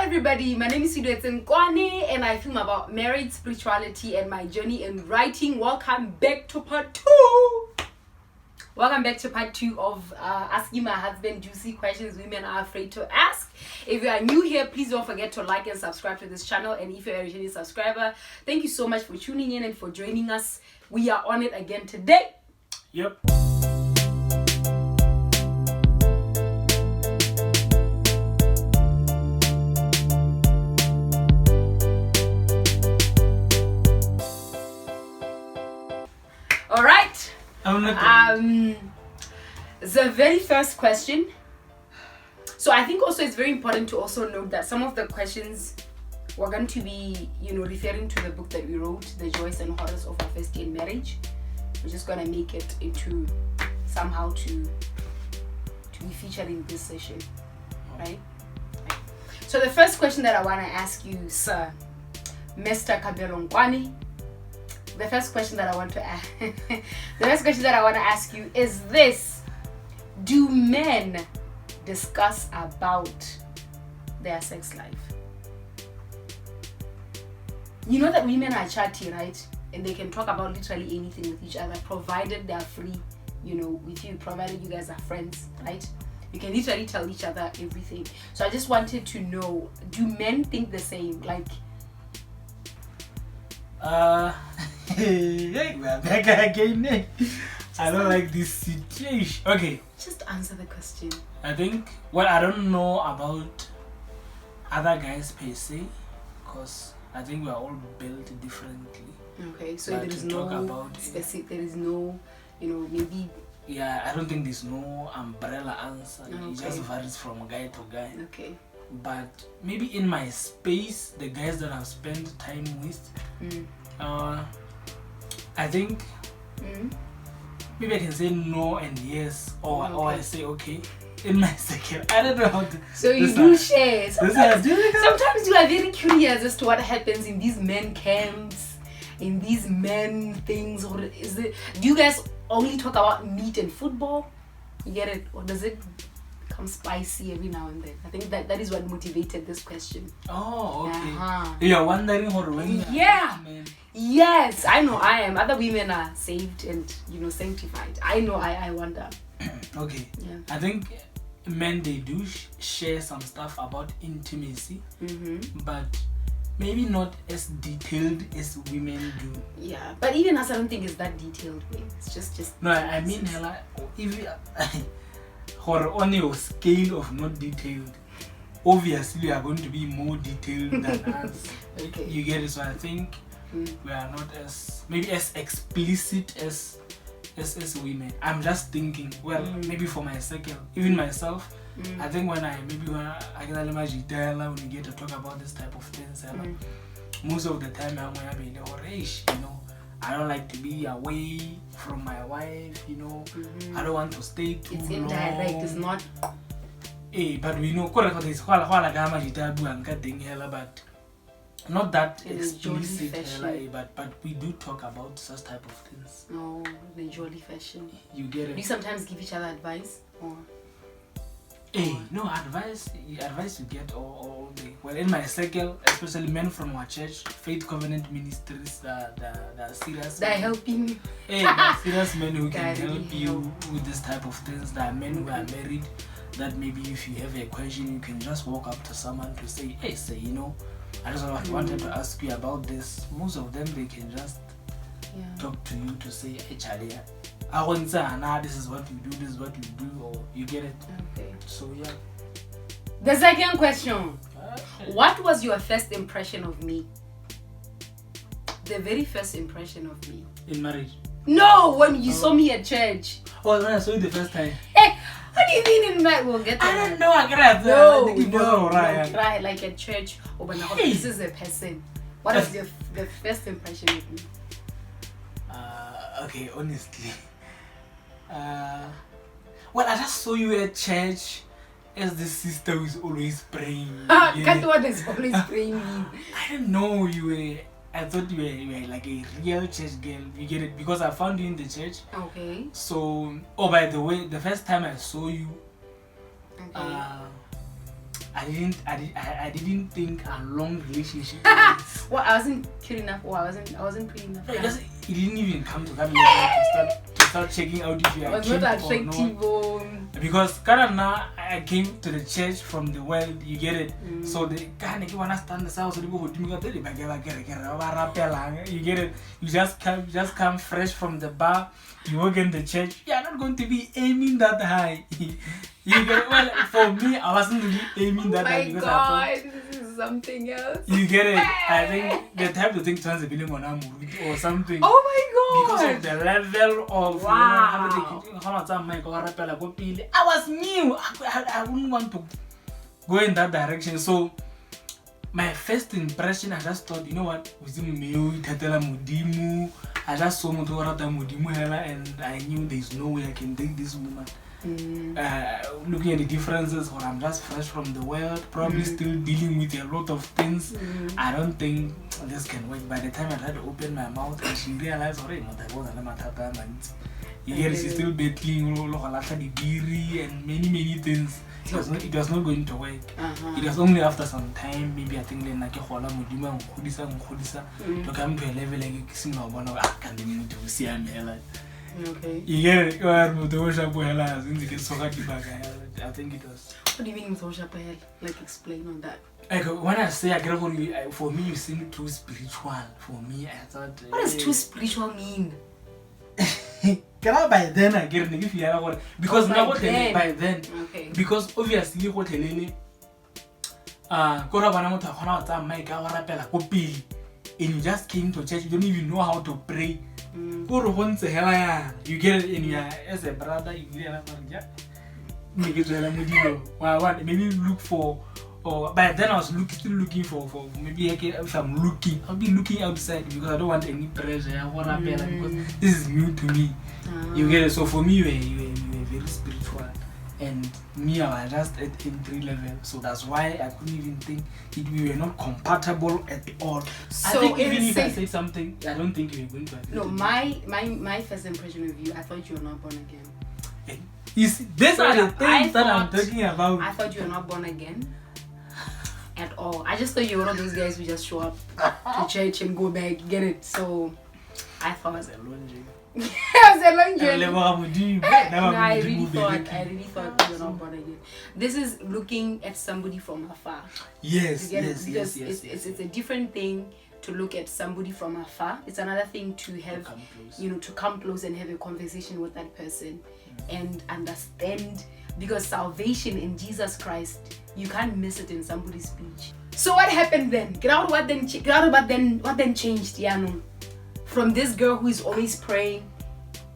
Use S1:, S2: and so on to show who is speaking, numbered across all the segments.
S1: everybody, my name is Siduetsi Nkwane and I film about marriage, spirituality and my journey in writing. Welcome back to part 2. Welcome back to part 2 of asking my husband juicy questions women are afraid to ask. If you are new here, please don't forget to like and subscribe to this channel. And if you're a returning subscriber, thank you so much for tuning in and for joining us. We are on it again today.
S2: Yep.
S1: All right. The very first question. So I think also it's very important to also note that some of the questions we're going to be, referring to the book that we wrote, The Joys and Horrors of Our First Year in Marriage. We're just going to make it into somehow to be featured in this session, right? So the first question that I want to ask you, Sir, Mr. Kabelo Nkwane, the first question that I want to ask you is this: do men discuss about their sex life? You know that women are chatty, right? And they can talk about literally anything with each other, provided they are free, with you, provided you guys are friends, right? You can literally tell each other everything. So I just wanted to know, do men think the same? Like,
S2: we're back again. I don't like this situation. Okay.
S1: Just answer the question.
S2: I think, I don't know about other guys per se, because I think we're all built differently.
S1: Okay, so there is no specific, there is no, maybe.
S2: Yeah, I don't think there's no umbrella answer.
S1: Okay.
S2: It just varies from guy to guy.
S1: Okay.
S2: But maybe in my space, the guys that I've spent time with, I think maybe I can say no and yes, or I say okay. In my second, I don't know how to.
S1: So you do share. Sometimes you are very curious as to what happens in these men camps, in these men things, or is it? Do you guys only talk about meat and football? You get it, or does it become spicy every now and then? I think that is what motivated this question.
S2: Oh, okay. You're wondering how when.
S1: Yeah. Yes, I know I am. Other women are saved and sanctified. I know I wonder.
S2: Okay.
S1: Yeah.
S2: I think men, they do share some stuff about intimacy, but maybe not as detailed as women do.
S1: Yeah, but even us, I don't think it's that detailed. It's just.
S2: No, I mean, if you on your scale of not detailed, obviously you are going to be more detailed than us.
S1: Okay.
S2: You get it? So I think we are not as explicit as women. I'm just thinking, maybe for my circle, even myself, I think when I can imagine when you get to talk about this type of things, most of the time I'm going to be I don't like to be away from my wife, I don't want to stay too long. It's
S1: indirect, it's not.
S2: But we know, but not that explicit, but we do talk about such type of things.
S1: No, in jolly fashion.
S2: You get it?
S1: Do you sometimes give each other advice? Or?
S2: No, advice you get all day. Well, in my circle, especially men from our church, Faith Covenant Ministries, the serious.
S1: They're helping you.
S2: The serious men who can help you with this type of things. There are men who are married that maybe if you have a question, you can just walk up to someone to say, hey, I just wanted to ask you about this. Most of them, they can just talk to you to say, hey, Charlie, this is what you do, this is what you do, or you get it.
S1: Okay.
S2: So, yeah.
S1: The second question. What was your first impression of me? The very first impression of me.
S2: In marriage?
S1: No, when you saw me at church.
S2: Oh, when I saw you the first time.
S1: Hey, what do you mean in marriage? We'll get to
S2: I don't
S1: that.
S2: know, I can't.
S1: No, right, like at church. This is a person. What was the first impression of me?
S2: Okay, honestly. I just saw you at church as the sister who is always praying.
S1: What is always praying mean?
S2: I didn't know I thought you were like a real church girl. You get it? Because I found you in the church.
S1: Okay.
S2: So, by the way, the first time I saw you, I didn't think a long relationship.
S1: Well, I wasn't cute enough, or I wasn't pretty enough.
S2: Because it didn't even come to that level to start checking out if you are
S1: I was
S2: cute
S1: not
S2: or
S1: attractive.
S2: not. Because now I came to the church from the world, you get it. So the kind of wanna stand the house, you get it. You just come fresh from the bar. You work in the church. You are not going to be aiming that high. You get it? Well, for me, I wasn't really aiming that high because I thought
S1: this is something else.
S2: you get it. I think the type of thing turns a billion on or something.
S1: Oh my god!
S2: Because of the level of
S1: Wow.
S2: I was new. I wouldn't want to go in that direction. So my first impression, I just thought, you know what, I just saw and I knew there's no way I can date this woman. Looking at the differences, or I'm just fresh from the world, probably still dealing with a lot of things. I don't think this can work. By the time I had to open my mouth and she realized, she's still battling and many things. It was not going to work. It was only after some time, maybe I think then to come to a level like I can't even see
S1: Okay.
S2: you get it? I think it was.
S1: What do you mean with Like, explain on that.
S2: Like, when I say I get for me, you seem too spiritual. For me, I thought.
S1: What does too spiritual mean?
S2: By then I get it because now what by then.
S1: Okay.
S2: Because obviously what and you just came to church, you don't even know how to pray. You get it, and as a brother, you maybe look for, or by then I was still looking for maybe if I'm looking, I'll be looking outside because I don't want any pressure. Because this is new to me. You get it. So for me, you were very spiritual, and me, I was just at entry level. So that's why I couldn't even think we were not compatible at all. So I think even if I say something, I don't think you were going to agree.
S1: No, my first impression of you, I thought you were not born again.
S2: These are the things that I'm talking about.
S1: I thought you were not born again at all. I just thought you were one of those guys who just show up to church and go back, get it. So I thought
S2: I was a long journey.
S1: I really thought you were not born again. This is looking at somebody from afar.
S2: Yes.
S1: It's a different thing to look at somebody from afar. It's another thing to have, to come close and have a conversation with that person and understand, because salvation in Jesus Christ, you can't miss it in somebody's speech. So what happened then? What then changed, Yano? From this girl who is always praying,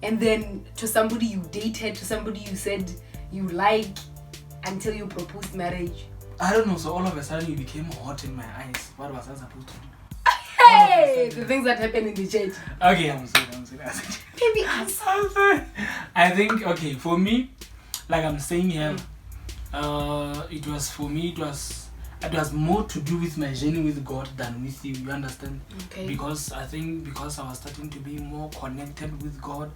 S1: and then to somebody you dated, to somebody you said you like, until you proposed marriage.
S2: I don't know. So all of a sudden you became hot in my eyes. What was I supposed to do?
S1: Hey, the things that happen in the church.
S2: Okay, I'm sorry.
S1: Maybe answer.
S2: I think for me, like I'm saying here, it was more to do with my journey with God than with you. You understand?
S1: Okay.
S2: Because I was starting to be more connected with God.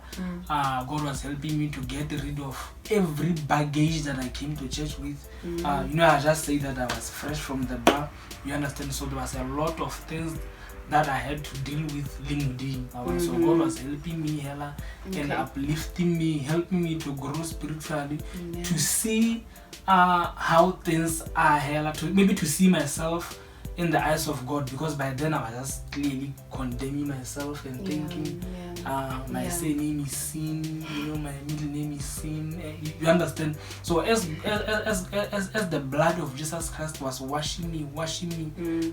S2: God was helping me to get rid of every baggage that I came to church with. I just say that I was fresh from the bar. You understand? So there was a lot of things that I had to deal with Limudin. So God was helping me and uplifting me, helping me to grow spiritually, to see how things are to see myself in the eyes of God, because by then I was just clearly condemning myself and thinking my surname is sin, my middle name is sin. You understand? So as the blood of Jesus Christ was washing me,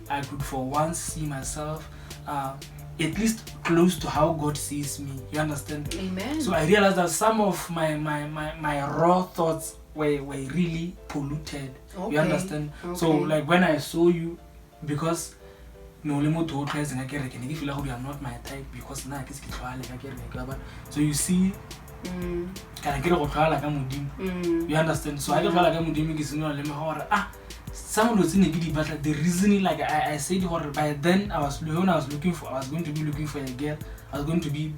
S2: I could for once see myself at least close to how God sees me. You understand?
S1: Amen.
S2: So I realized that some of my raw thoughts were really polluted. You understand? So like when I saw you, because no limit to tries and I feel like you are not my type, because now so you see you understand? So I don't feel like I'm doing someone was in a giddy, but the reason, like I said, by then I was going to be looking for a girl. I was going to be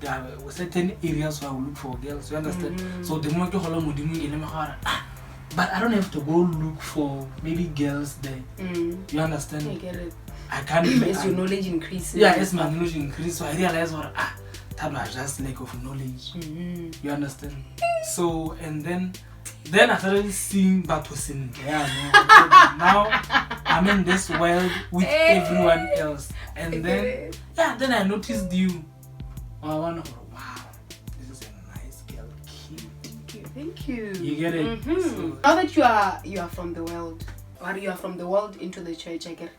S2: certain areas where I would look for girls. You understand? So the moment you but I don't have to go look for maybe girls there. You understand?
S1: I get it.
S2: I can't.
S1: As your knowledge increases.
S2: Yeah, as my knowledge increases, so I realize what that was just lack of knowledge. You understand? So and then I started seeing Batusin. Yeah, now I'm in this world with everyone else, and then I noticed you. Oh, wow, this is a nice girl, cute.
S1: Thank you.
S2: You get it? So,
S1: now that you are from the world, or you are from the world into the church, I get it.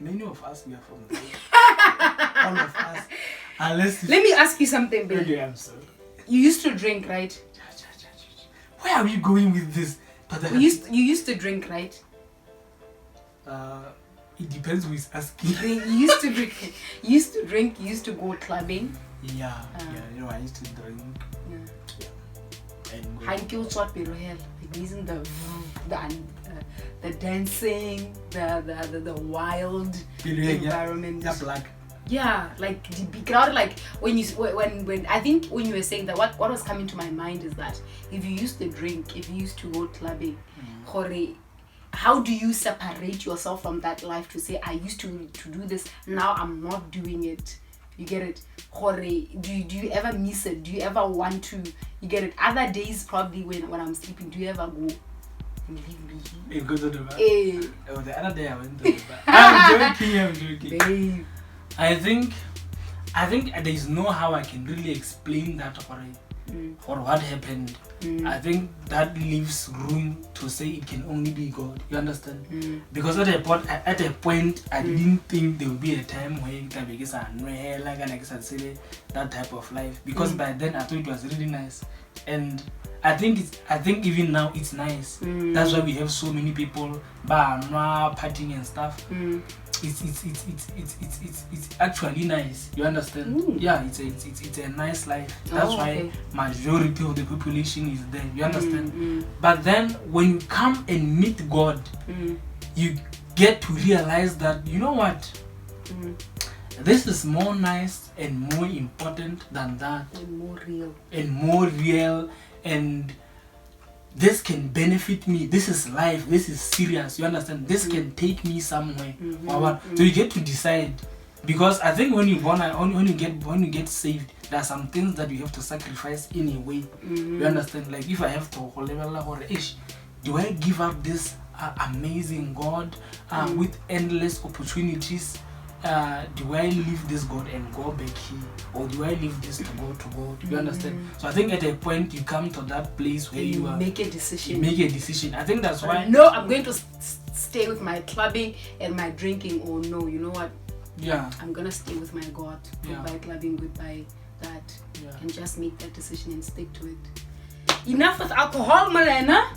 S2: Many of us we are from the world. All of us. Unless
S1: let me ask you something, babe.
S2: Okay, I'm sorry.
S1: You used to drink, right?
S2: Where are we going with this?
S1: You used to drink, right?
S2: It depends who is asking.
S1: You used to drink. You used to drink. You used to go clubbing.
S2: Yeah. You know, I used to drink. And
S1: Hanky shot beruhel. Like using the dancing, the wild environment.
S2: Yeah, black.
S1: Yeah, like the big crowd. Like when I think when you were saying that, what was coming to my mind is that if you used to drink, if you used to go clubbing, how do you separate yourself from that life to say I used to do this, now I'm not doing it? You get it? Do you ever miss it? Do you ever want to? You get it? Other days probably when I'm sleeping, do you ever go and leave me?
S2: You go to the bar? Oh, the other day I went to the bar. I'm joking.
S1: Babe.
S2: I think there is no how I can really explain that for what happened. I think that leaves room to say it can only be God. You understand? Because at a point I didn't think there would be a time where that type of life. Because by then I thought it was really nice, and I think even now it's nice. That's why we have so many people partying and stuff. It's actually nice. You understand? Yeah, it's a nice life. That's why majority of the population is there. You understand? But then when you come and meet God, you get to realize that, you know what? This is more nice and more important than that. And more real. And this can benefit me. This is life. This is serious. You understand? This can take me somewhere. So you get to decide, because I think when you get saved, there are some things that you have to sacrifice in a way. You understand? Like if I have to, do I give up this amazing God with endless opportunities? Do I leave this God and go back here, or do I leave this to go to God? You understand? So I think at a point you come to that place where you
S1: make a decision.
S2: I think that's why.
S1: No, I'm going to stay with my clubbing and my drinking, or no, you know what?
S2: Yeah.
S1: I'm gonna stay with my God. Goodbye clubbing, goodbye that. And just make that decision and stick to it. Enough with alcohol, Malena.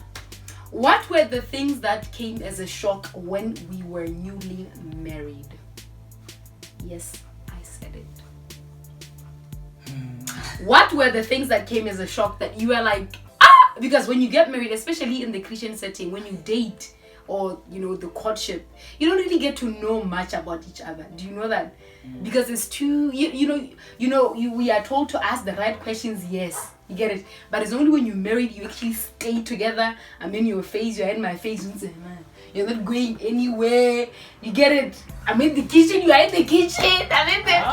S1: What were the things that came as a shock when we were newly married? Yes, I said it. What were the things that came as a shock that you were like, because when you get married, especially in the Christian setting, when you date or the courtship, you don't really get to know much about each other. Do you know that? Because it's too we are told to ask the right questions. Yes, you get it. But it's only when you're married you actually stay together. I'm in your face, you're in my face. You're not going anywhere. You get it? I'm in the kitchen, you are in the kitchen. I'm in the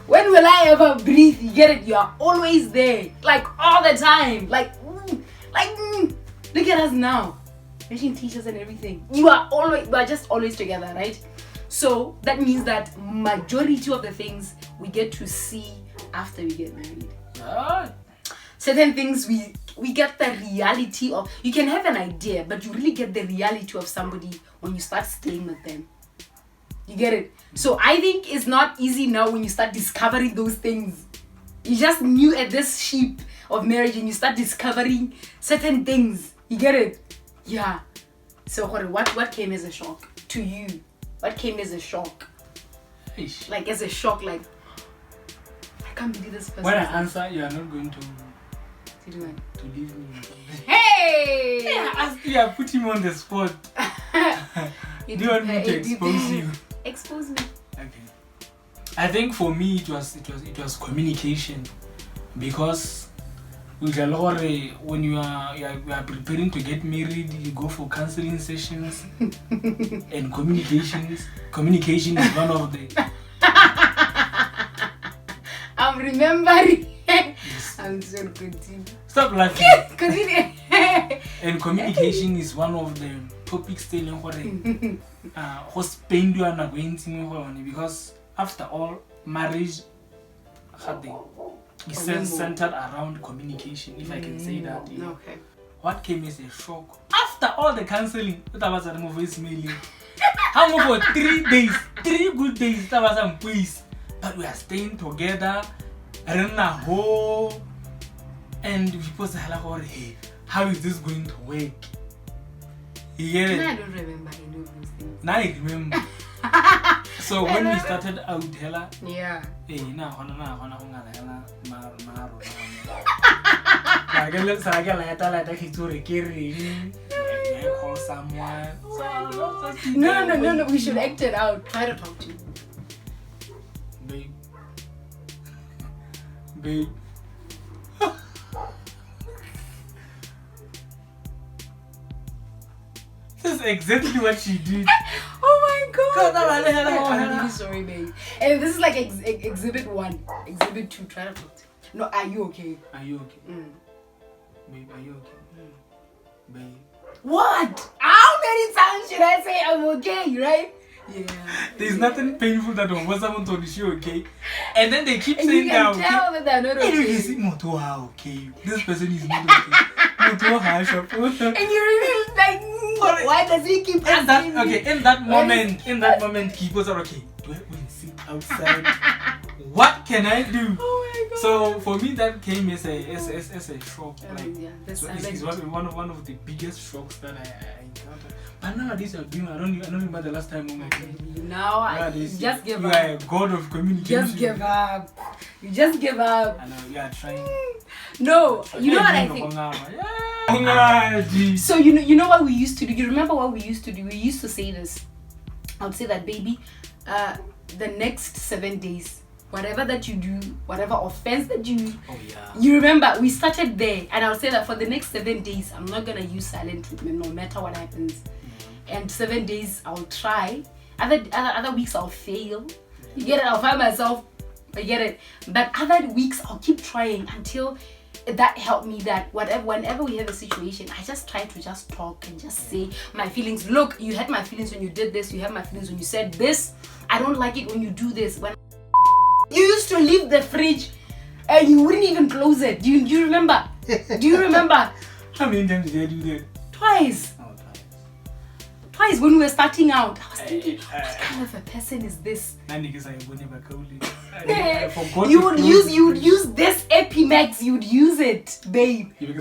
S1: when will I ever breathe? You get it? You are always there, like all the time. Like look at us now, making teachers and everything. We are just always together, right? So that means that majority of the things we get to see after we get married. Certain things we get the reality of. You can have an idea, but you really get the reality of somebody when you start staying with them. You get it? So I think it's not easy now when you start discovering those things. You just knew at this sheep of marriage and you start discovering certain things. You get it? Yeah. So what came as a shock to you? What came as a shock?
S2: Ish.
S1: Like as a shock, like I can't believe this person.
S2: When I answer, you are not going to leave me.
S1: Hey!
S2: Yeah, I put him on the spot. Do you want me to expose you?
S1: Expose me.
S2: Okay. I think for me it was communication, because when you are preparing to get married, you go for counseling sessions and communication is one of the
S1: I'm remembering. I'm so good.
S2: Stop laughing. And communication is one of the topics telling how spend you are going to, because after all, marriage is centered around communication, if I can say that. Yeah.
S1: Okay.
S2: What came as a shock after all the counseling? That was a voicemail. How for 3 days, 3 good days. That was some peace, but we are staying together. And people say, hey, how is this going to work? You get it?
S1: I don't remember any of those things.
S2: Now I remember. So when we started out, hella,
S1: yeah.
S2: Hey, na hona hela maro. I call someone.
S1: No. We should act it out. Try to talk to me.
S2: Babe. This is exactly what she did.
S1: Oh my god.
S2: I'm
S1: really sorry, babe. And this is like exhibit 1. Exhibit 2. Try to talk to me. No, are you okay?
S2: Are you okay? Babe, are you okay? Babe.
S1: What? How many times should I say I'm okay, right? Yeah.
S2: There's nothing painful that when someone told you okay, and then they keep
S1: and
S2: saying
S1: you can
S2: that
S1: tell that they're not okay.
S2: Okay. This person is not okay.
S1: And you really like, why does he keep asking me?
S2: Okay, in that moment, people are okay. Do I go and sit outside? What can I do?
S1: Oh my god.
S2: So for me, that came as a shock.
S1: Yeah,
S2: so it's one of the biggest shocks that I encountered. But nowadays you're doing. I don't remember the last time.
S1: Now I just give up.
S2: You are a god of communication.
S1: Just give up. You just give up.
S2: I know you are trying.
S1: No, you know what I think. So you know what we used to do. You remember what we used to do? We used to say this. I would say that, baby, the next 7 days, whatever that you do, whatever offense that you do, you remember we started there, and I'll say that for the next 7 days, I'm not gonna use silent treatment no matter what happens. And 7 days I'll try. Other weeks I'll fail. You get it? I'll find myself. I get it. But other weeks I'll keep trying until that helped me. That whenever we have a situation, I just try to just talk and just say my feelings. Look, you had my feelings when you did this. You have my feelings when you said this. I don't like it when you do this. When you used to leave the fridge and you wouldn't even close it. Do you remember? Do you remember?
S2: How many times did I do that?
S1: Twice. Twice when we were starting out. I was thinking, what kind of a person is this? You would use this Epimax. You would use it, babe. And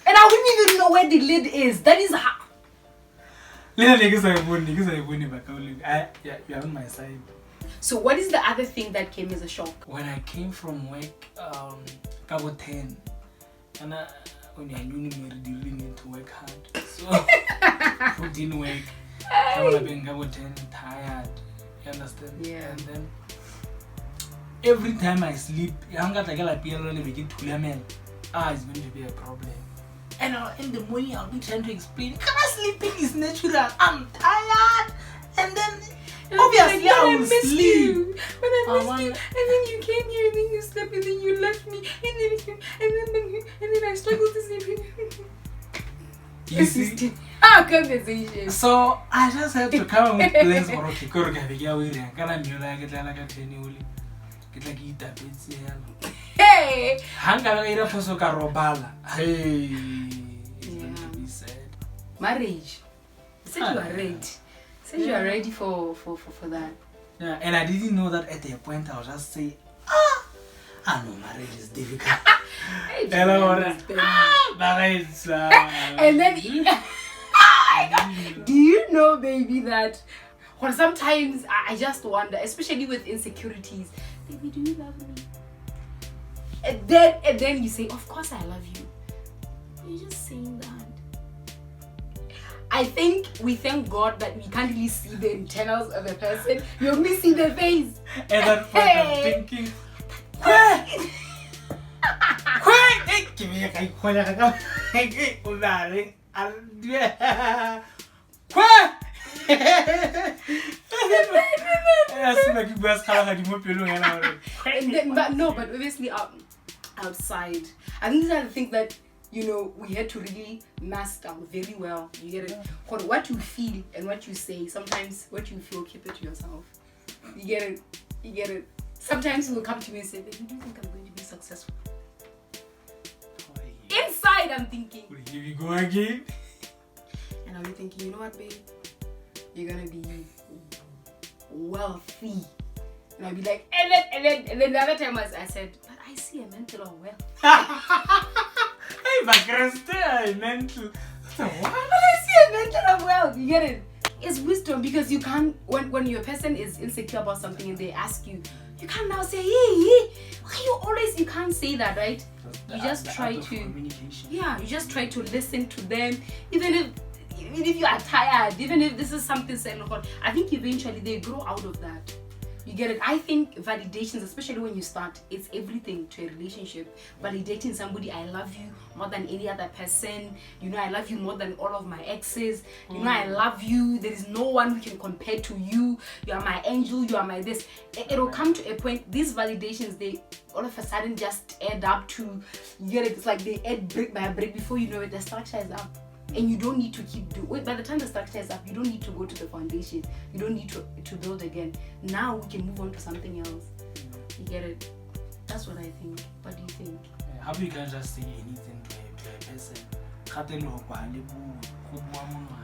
S1: I wouldn't even know where the lid is. That is how.
S2: You're on my side.
S1: So what is the other thing that came as a shock?
S2: When I came from work, Cabo 10, and when you're newly married, you really need to work hard. So put in work. Cabo 10, tired. You understand?
S1: Yeah.
S2: And then every time I sleep, it's going to be a problem. And in the morning, I'll be trying to explain. Sleeping is natural. I'm tired. And then obviously I will sleep.
S1: When I missed you, and then you came here, and then you slept, and then you left me, and then I struggled to sleep.
S2: You see?
S1: Our conversation.
S2: So I just had to come with plans for okay.
S1: Hey!
S2: Hey!
S1: Marriage. You said you are ready. You are ready for that.
S2: Yeah, and I didn't know that at the point. I was just say, I know marriage is difficult. Marriage.
S1: And then, do you know, baby, that when sometimes I just wonder, especially with insecurities, baby, do you love me? And then you say, of course I love you. You're just saying that. I think we thank God that we can't really see the internals of a person. You only see the face.
S2: And that point I'm thinking, quick!
S1: But obviously outside, I think these are the things that we had to really master very well. You get it? What you feel and what you say. Sometimes what you feel, keep it to yourself. You get it? Sometimes you will come to me and say, baby, do you think I'm going to be successful? Inside I'm thinking,
S2: here we go again.
S1: And I'll be thinking, you know what, babe? You're gonna be wealthy. And I'll be like, and then the other time I said, but I see a mental of wealth.
S2: Hey, but I meant to. What?
S1: But I see a mental of wealth. You get it? It's wisdom, because you can't, when your person is insecure about something and they ask you, you can't now say, hey, why you can't say that, right? You just try to, you just try to listen to them, even if you are tired, even if this is something saying, I think eventually they grow out of that. You get it? I think validations, especially when you start, it's everything to a relationship. Validating somebody, I love you more than any other person. I love you more than all of my exes. I love you. There is no one who can compare to you. You are my angel. You are my this. It'll come to a point, these validations, they all of a sudden just add up to, you get it? It's like they add brick by brick. Before you know it, the structure is up. And you don't need to keep doing. By the time the structure is up, you don't need to go to the foundation. You don't need to build again. Now we can move on to something else. You get it? That's what I think. What do you think?
S2: How you can just say anything to a person?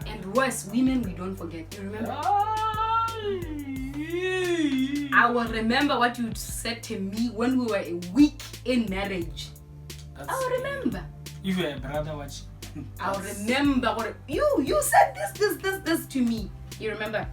S1: And worse, women, we don't forget. You remember? I will remember what you said to me when we were a week in marriage. I will remember.
S2: If you're a brother, watch.
S1: I'll remember what you said this to me. You remember?